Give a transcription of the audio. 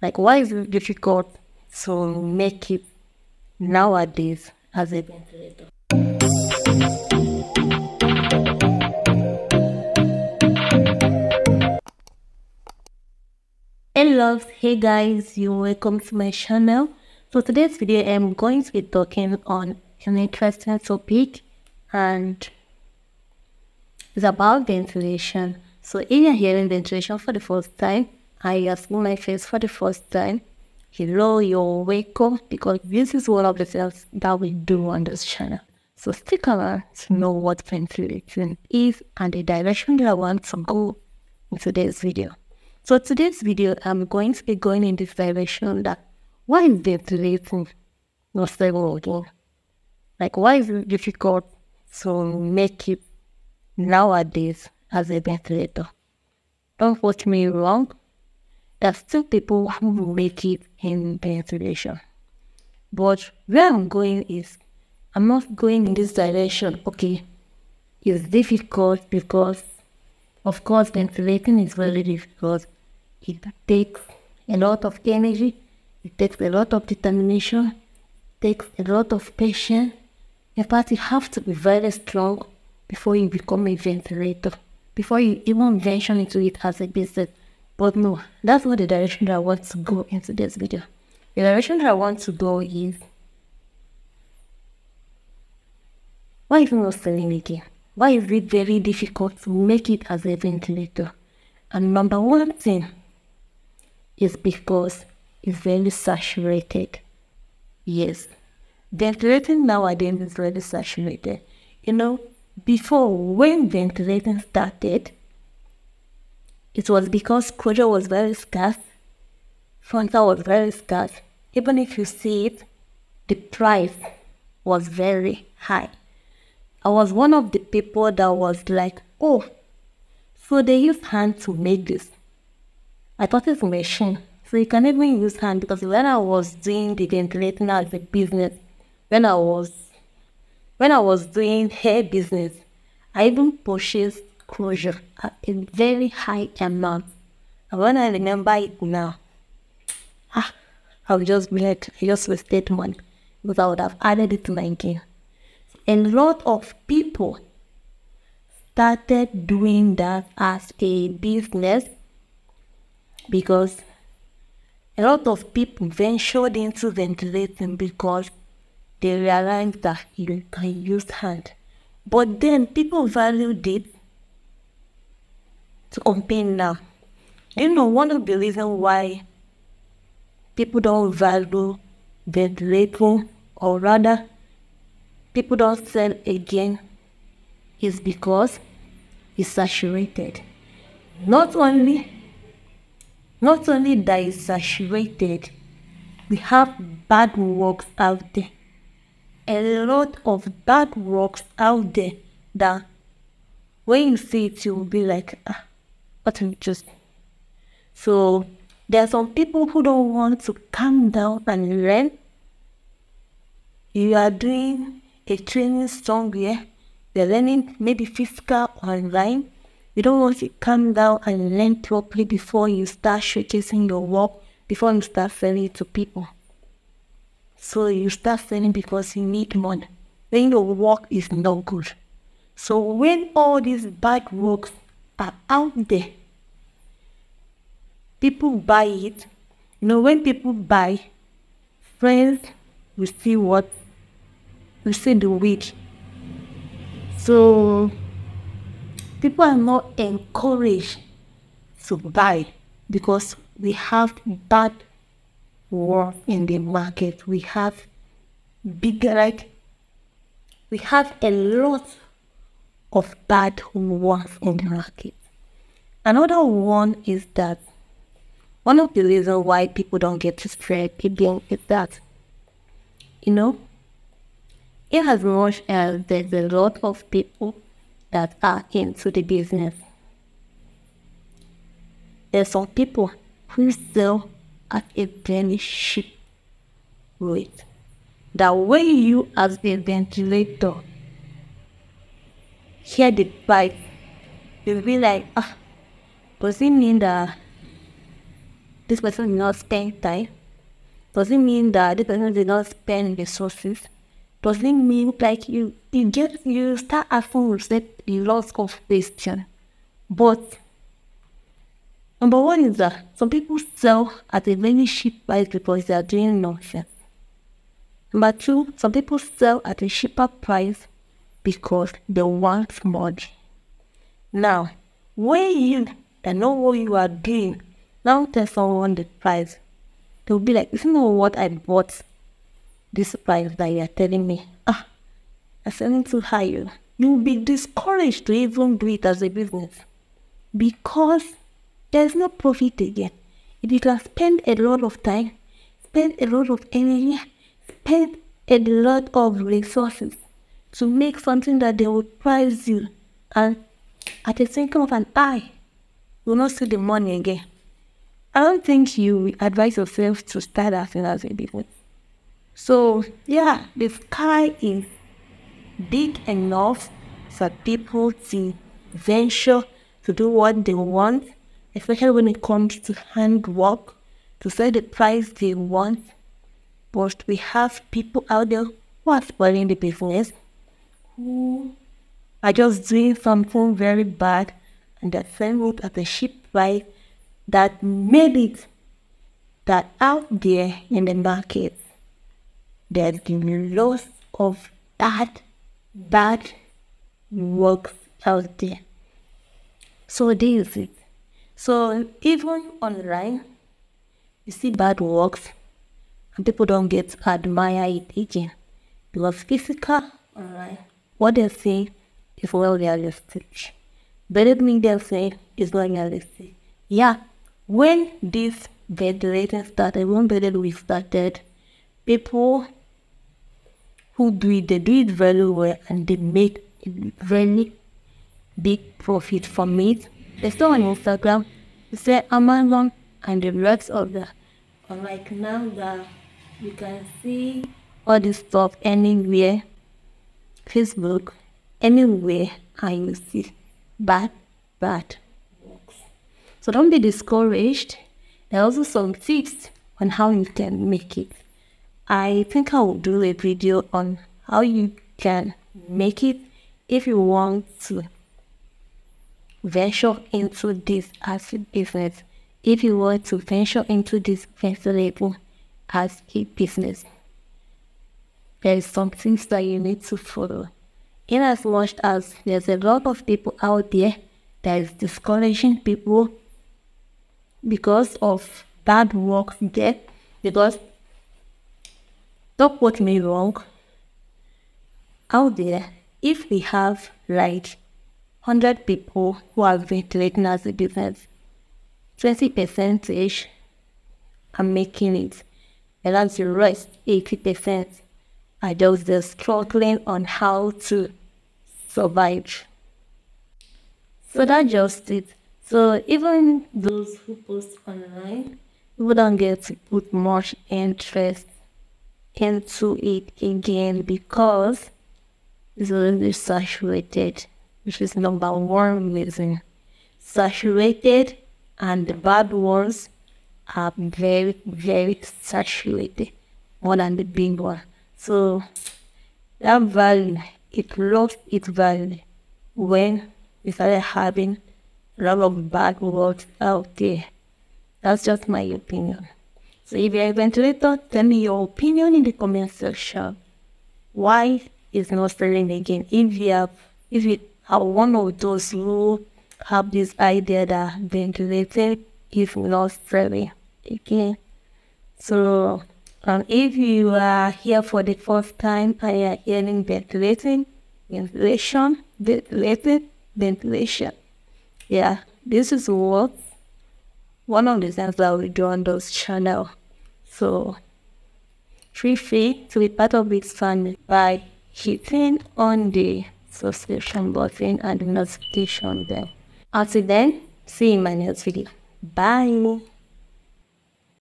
Like, why is it difficult to make it nowadays as a ventilator? Hello, hey guys, you're welcome to my channel. So today's video I'm going to be talking on an interesting topic, and it's about ventilation. So if you're hearing ventilation for the first time, I assume my face for the first time, hello, you're welcome, because this is one of the things that we do on this channel. So stick around to know what ventilating is and the direction that I want to go in today's video. So today's video, I'm going to be going in this direction that why is ventilating not stable again? Like, why is it difficult to make it nowadays as a ventilator? Don't quote me wrong. There's still people who make it in ventilation. But where I'm going is, I'm not going in this direction. Okay, it's difficult because, of course, ventilating is very difficult. It takes a lot of energy. It takes a lot of determination. It takes a lot of patience. In fact, you have to be very strong before you become a ventilator, before you even venture into it as a business. But no, that's not the direction that I want to go into this video. The direction that I want to go is, why is it not selling again? Why is it very difficult to make it as a ventilator? And number one thing is because it's very saturated. Yes, ventilating nowadays is very saturated. You know, before, when ventilating started, it was because closure was very scarce, frontal was very scarce. Even if you see it, the price was very high. I was one of the people that was like, oh, so they use hand to make this. I thought it's a machine. So you can even use hand, because when I was doing the ventilating as a business, when I was doing hair business, I even purchased closure at a very high amount. And when I remember it now, I'll just be like, I just wasted money, because I would have added it to my game. A lot of people started doing that as a business, because a lot of people ventured into ventilating because they realized that you can use hand. But then people valued it to compare now. You know, one of the reasons why people don't value ventilating, or rather people don't sell again, is because it's saturated. Not only that it's saturated, we have bad works out there. A lot of bad works out there that when you see it, you'll be like, what am I just? So there are some people who don't want to calm down and learn. You are doing a training somewhere, they're learning maybe physical or online. You don't want to calm down and learn properly before you start showcasing your work, before you start selling it to people. So you start selling because you need money, then your work is not good. So when all these bad works are out there, people buy it. You know, when people buy, friends will see what? We see the weak. So people are not encouraged to buy, because we have bad work in the market. We have we have a lot of bad work in the market. Another one is that one of the reasons why people don't get to spread again is that, you know, in as much as there's a lot of people that are into the business, there's some people who sell at a very cheap rate. That when you as a ventilator hear the price, you'll be like, does it mean that this person did not spend time. Doesn't mean that this person did not spend resources. Doesn't mean like you start asking yourself lots of questions. But number one is that some people sell at a very cheap price because they are doing nonsense. Number two, some people sell at a cheaper price because they want money. Now, when you know what you are doing, now tell someone the price, they'll be like, "Isn't that what I bought this price that you are telling me? I'm selling too high." You'll be discouraged to even do it as a business because there's no profit again. If you can spend a lot of time, spend a lot of energy, spend a lot of resources to make something that they will price you, and at the twinkle of an eye, you will not see the money again. I don't think you advise yourself to start acting as a business. So yeah, the sky is big enough for people to venture to do what they want, especially when it comes to handwork, to set the price they want. But we have people out there who are spoiling the business, who are just doing something very bad and they're selling it at a cheap price that made it that out there in the market there's lots of bad works out there. So this is it. So even online, you see bad works and people don't get to admire it again. Because physical online, what they say is well realistic. Better than they say is not realistic. Yeah, when this ventilating started, when we started, people who do it, they do it very well and they make a very big profit from it. They still on Instagram, they say Amazon and the rest of the, like now that you can see all this stuff anywhere, Facebook, anywhere, and you see bad works. So don't be discouraged. There are also some tips on how you can make it. I think I will do a video on how you can make it if you want to venture into this as a business, if you want to venture into this ventilating as a business. There is some things that you need to follow. In as much as there's a lot of people out there that is discouraging people because of bad work there, because don't quote me wrong, out there, if we have like 100 people who are ventilating as a business, 20% are making it, and that's the rest, 80%, are just struggling on how to survive. So that's just it. So even those who post online, people don't get to put much interest into it again because it's already saturated, which is number one reason. Saturated, and the bad ones are very saturated more than the big one. So that value, it lost its value when we started having a lot of bad words out there. That's just my opinion. So if you're a ventilator, tell me your opinion in the comment section. Why is not selling again? If you are one of those who have this idea that ventilating is not selling again. So if you are here for the first time and you are hearing ventilation, yeah, this is what one of the things that we do on this channel. So feel free to be part of this family by hitting on the subscription button and the notification bell. Until then, see you in my next video. Bye.